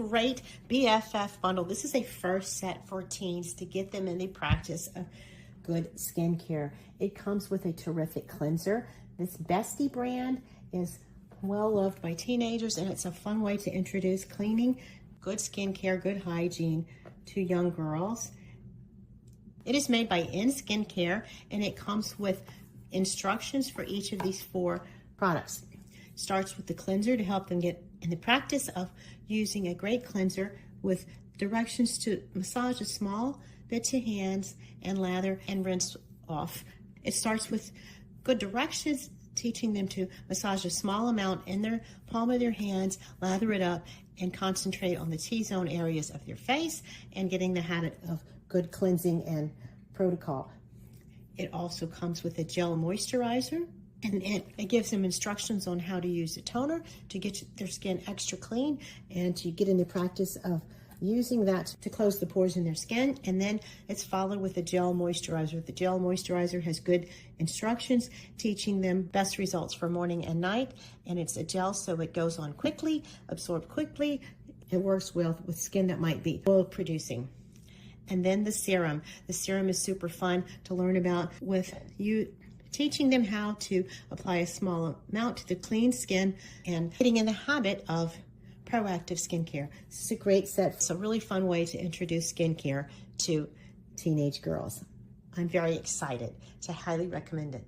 great BFF bundle. This is a first set for teens to get them in the practice of good skincare. It comes with a terrific cleanser. This Bestie brand is well loved by teenagers, and it's a fun way to introduce cleaning, good skincare, good hygiene to young girls. It is made by InSkincare, and it comes with instructions for each of these 4 products. Starts with the cleanser to help them get in the practice of using a great cleanser with directions to massage a small bit to hands and lather and rinse off. It starts with good directions, teaching them to massage a small amount in their palm of their hands, lather it up, and concentrate on the T-zone areas of their face and getting the habit of good cleansing and protocol. It also comes with a gel moisturizer, and it gives them instructions on how to use the toner to get their skin extra clean and to get in the practice of using that to close the pores in their skin. And then it's followed with a gel moisturizer. The gel moisturizer has good instructions teaching them best results for morning and night, and it's a gel so it goes on quickly, absorbed quickly. It works well with skin that might be oil producing. And then the serum. The serum is super fun to learn about, with you teaching them how to apply a small amount to the clean skin and getting in the habit of proactive skincare. This is a great set. It's a really fun way to introduce skincare to teenage girls. I'm very excited to highly recommend it.